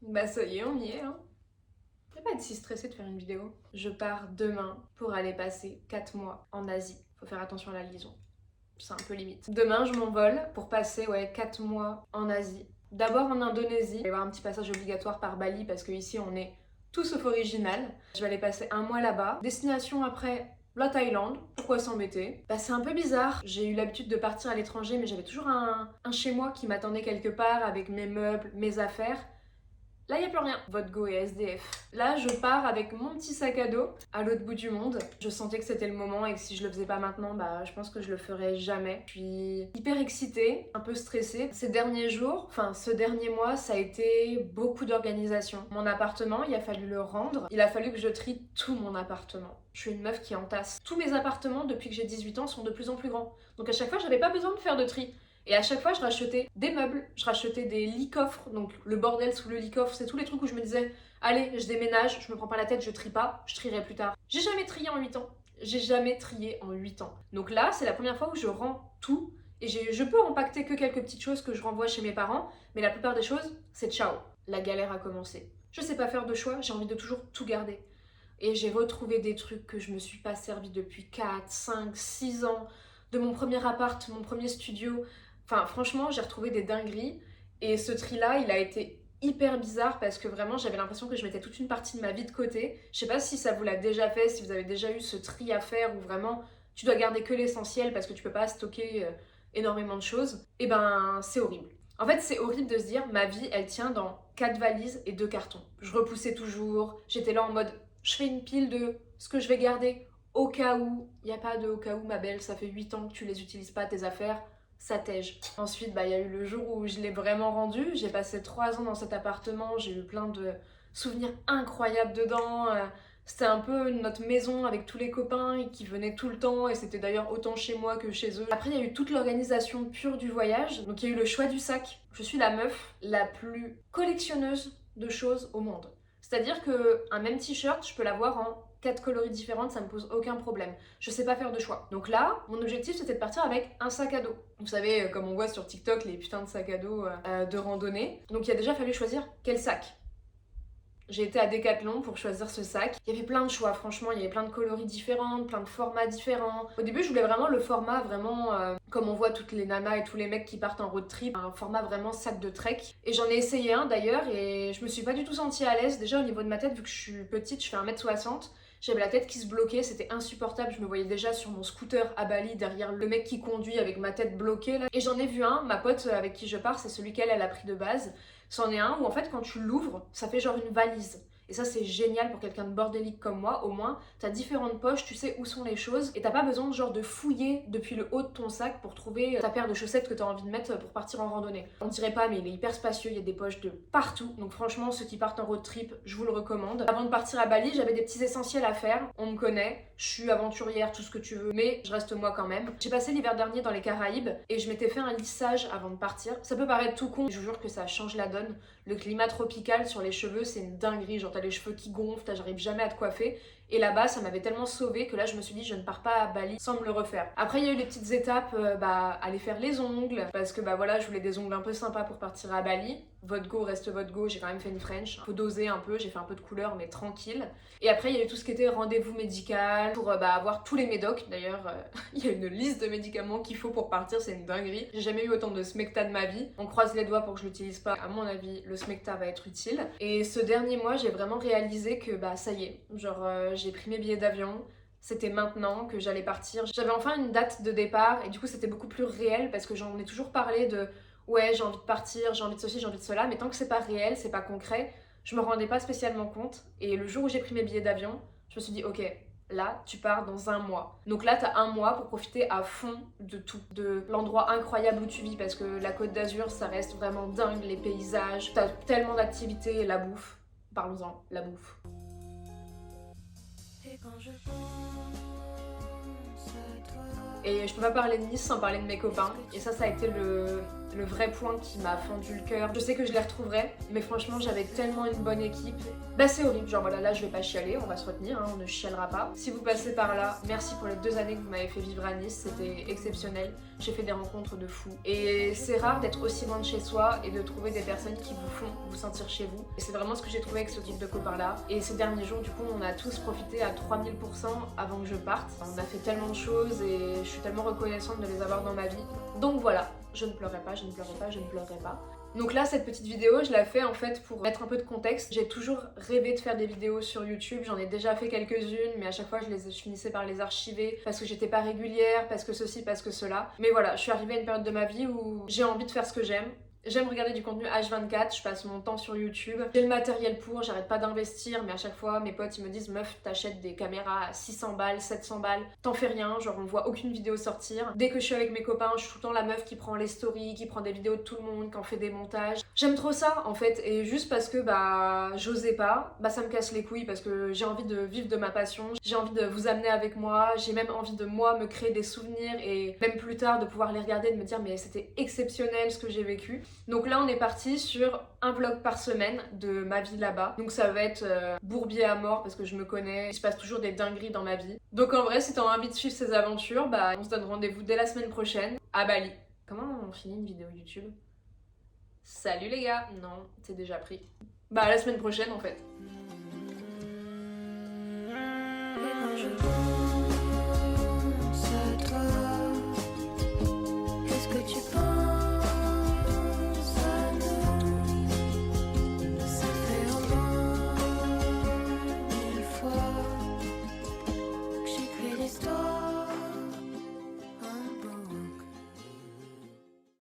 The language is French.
Bah ça y est, on y est, hein. Je vais pas être si stressée de faire une vidéo. Je pars demain pour aller passer 4 mois en Asie. Faut faire attention à la liaison. C'est un peu limite. Demain, je m'envole pour passer 4 mois en Asie. D'abord en Indonésie. Il va y avoir un petit passage obligatoire par Bali parce qu'ici on est tout sauf original. Je vais aller passer un mois là-bas. Destination après la Thaïlande. Pourquoi s'embêter? Bah c'est un peu bizarre. J'ai eu l'habitude de partir à l'étranger mais j'avais toujours un chez moi qui m'attendait quelque part avec mes meubles, mes affaires. Là, il n'y a plus rien. Vote Go et SDF. Là, je pars avec mon petit sac à dos à l'autre bout du monde. Je sentais que c'était le moment et que si je le faisais pas maintenant, bah, je pense que je le ferais jamais. Je suis hyper excitée, un peu stressée. Ces derniers jours, enfin, ce dernier mois, ça a été beaucoup d'organisation. Mon appartement, il a fallu le rendre. Il a fallu que je trie tout mon appartement. Je suis une meuf qui entasse. Tous mes appartements, depuis que j'ai 18 ans, sont de plus en plus grands. Donc à chaque fois, j'avais pas besoin de faire de tri. Et à chaque fois, je rachetais des meubles, je rachetais des lits-coffres, donc le bordel sous le lit-coffre, c'est tous les trucs où je me disais allez, je déménage, je me prends pas la tête, je trie pas, je trierai plus tard. J'ai jamais trié en 8 ans. J'ai jamais trié en 8 ans. Donc là, c'est la première fois où je rends tout et je peux impacter que quelques petites choses que je renvoie chez mes parents, mais la plupart des choses, c'est ciao. La galère a commencé. Je sais pas faire de choix, j'ai envie de toujours tout garder. Et j'ai retrouvé des trucs que je me suis pas servi depuis 4, 5, 6 ans. De mon premier appart, mon premier studio. Enfin, franchement, j'ai retrouvé des dingueries. Et ce tri-là, il a été hyper bizarre parce que vraiment, j'avais l'impression que je mettais toute une partie de ma vie de côté. Je sais pas si ça vous l'a déjà fait, si vous avez déjà eu ce tri à faire où vraiment tu dois garder que l'essentiel parce que tu peux pas stocker énormément de choses. Et ben, c'est horrible. En fait, c'est horrible de se dire, ma vie, elle tient dans 4 valises et 2 cartons. Je repoussais toujours, j'étais là en mode, je fais une pile de ce que je vais garder au cas où. Il n'y a pas de au cas où, ma belle, ça fait 8 ans que tu les utilises pas, tes affaires, ça tège. Ensuite, il y a eu le jour où je l'ai vraiment rendu. J'ai passé 3 ans dans cet appartement, j'ai eu plein de souvenirs incroyables dedans. C'était un peu notre maison avec tous les copains qui venaient tout le temps et c'était d'ailleurs autant chez moi que chez eux. Après, il y a eu toute l'organisation pure du voyage. Donc, il y a eu le choix du sac. Je suis la meuf la plus collectionneuse de choses au monde. C'est-à-dire qu'un même t-shirt, je peux l'avoir en 4 coloris différentes, ça me pose aucun problème. Je sais pas faire de choix. Donc là, mon objectif c'était de partir avec un sac à dos. Vous savez, comme on voit sur TikTok, les putains de sacs à dos de randonnée. Donc il a déjà fallu choisir quel sac. J'ai été à Decathlon pour choisir ce sac. Il y avait plein de choix, franchement, il y avait plein de coloris différents, plein de formats différents. Au début, je voulais vraiment le format vraiment comme on voit toutes les nanas et tous les mecs qui partent en road trip, un format vraiment sac de trek. Et j'en ai essayé un d'ailleurs et je me suis pas du tout sentie à l'aise. Déjà au niveau de ma tête, vu que je suis petite, je fais 1m60. J'avais la tête qui se bloquait, c'était insupportable. Je me voyais déjà sur mon scooter à Bali derrière le mec qui conduit avec ma tête bloquée là. Et j'en ai vu un, ma pote avec qui je pars, c'est celui qu'elle a pris de base. C'en est un où en fait quand tu l'ouvres, ça fait genre une valise. Et ça c'est génial pour quelqu'un de bordélique comme moi, au moins t'as différentes poches, tu sais où sont les choses et t'as pas besoin de genre de fouiller depuis le haut de ton sac pour trouver ta paire de chaussettes que t'as envie de mettre pour partir en randonnée. On dirait pas mais il est hyper spacieux, il y a des poches de partout, donc franchement ceux qui partent en road trip, je vous le recommande. Avant de partir à Bali, j'avais des petits essentiels à faire, on me connaît, je suis aventurière, tout ce que tu veux, mais je reste moi quand même. J'ai passé l'hiver dernier dans les Caraïbes et je m'étais fait un lissage avant de partir. Ça peut paraître tout con, je vous jure que ça change la donne. Le climat tropical sur les cheveux, c'est une dinguerie. Genre, t'as les cheveux qui gonflent, j'arrive jamais à te coiffer. Et là-bas, ça m'avait tellement sauvée que là, je me suis dit, je ne pars pas à Bali sans me le refaire. Après, il y a eu les petites étapes, aller faire les ongles. Parce que, voilà, je voulais des ongles un peu sympas pour partir à Bali. Votre go reste votre go, j'ai quand même fait une French. Faut doser un peu, j'ai fait un peu de couleur, mais tranquille. Et après, il y a eu tout ce qui était rendez-vous médical pour avoir tous les médocs. D'ailleurs, il y a une liste de médicaments qu'il faut pour partir, c'est une dinguerie. J'ai jamais eu autant de smecta de ma vie. On croise les doigts pour que je l'utilise pas. À mon avis, le smecta va être utile. Et ce dernier mois, j'ai vraiment réalisé que ça y est. Genre, j'ai pris mes billets d'avion. C'était maintenant que j'allais partir. J'avais enfin une date de départ et du coup, c'était beaucoup plus réel parce que j'en ai toujours parlé de ouais, j'ai envie de partir, j'ai envie de ceci, j'ai envie de cela, mais tant que c'est pas réel, c'est pas concret, je me rendais pas spécialement compte. Et le jour où j'ai pris mes billets d'avion, je me suis dit, ok, là, tu pars dans un mois. Donc là, t'as un mois pour profiter à fond de tout, de l'endroit incroyable où tu vis, parce que la Côte d'Azur, ça reste vraiment dingue, les paysages, t'as tellement d'activités, la bouffe. Parlons-en, la bouffe. Et quand je pense à toi. Et je peux pas parler de Nice sans parler de mes copains. Et ça a été le vrai point qui m'a fendu le cœur. Je sais que je les retrouverai, mais franchement j'avais tellement une bonne équipe. Bah c'est horrible, genre voilà, là je vais pas chialer, on va se retenir, hein, on ne chialera pas. Si vous passez par là, merci pour les 2 années que vous m'avez fait vivre à Nice, c'était exceptionnel. J'ai fait des rencontres de fous. Et c'est rare d'être aussi loin de chez soi et de trouver des personnes qui vous font vous sentir chez vous. Et c'est vraiment ce que j'ai trouvé avec ce type de copains là. Et ces derniers jours, du coup, on a tous profité à 3000% avant que je parte. On a fait tellement de choses et je suis tellement reconnaissante de les avoir dans ma vie. Donc voilà, je ne pleurerai pas, je ne pleurerai pas, je ne pleurerai pas. Donc là, cette petite vidéo, je la fais en fait pour mettre un peu de contexte. J'ai toujours rêvé de faire des vidéos sur YouTube, j'en ai déjà fait quelques-unes, mais à chaque fois je finissais par les archiver parce que j'étais pas régulière, parce que ceci, parce que cela. Mais voilà, je suis arrivée à une période de ma vie où j'ai envie de faire ce que j'aime. J'aime regarder du contenu H24, je passe mon temps sur YouTube. J'ai le matériel pour, j'arrête pas d'investir, mais à chaque fois mes potes ils me disent meuf t'achètes des caméras à 600 balles, 700 balles, t'en fais rien, genre on voit aucune vidéo sortir. Dès que je suis avec mes copains, je suis tout le temps la meuf qui prend les stories, qui prend des vidéos de tout le monde, qui en fait des montages. J'aime trop ça en fait, et juste parce que bah j'osais pas, bah ça me casse les couilles parce que j'ai envie de vivre de ma passion, j'ai envie de vous amener avec moi, j'ai même envie de moi me créer des souvenirs et même plus tard de pouvoir les regarder et de me dire mais c'était exceptionnel ce que j'ai vécu. Donc là on est parti sur un vlog par semaine de ma vie là-bas. Donc ça va être bourbier à mort parce que je me connais, il se passe toujours des dingueries dans ma vie. Donc en vrai si t'as envie de suivre ces aventures, bah on se donne rendez-vous dès la semaine prochaine à Bali. Comment on finit une vidéo YouTube? Salut les gars! Non, c'est déjà pris. Bah à la semaine prochaine en fait.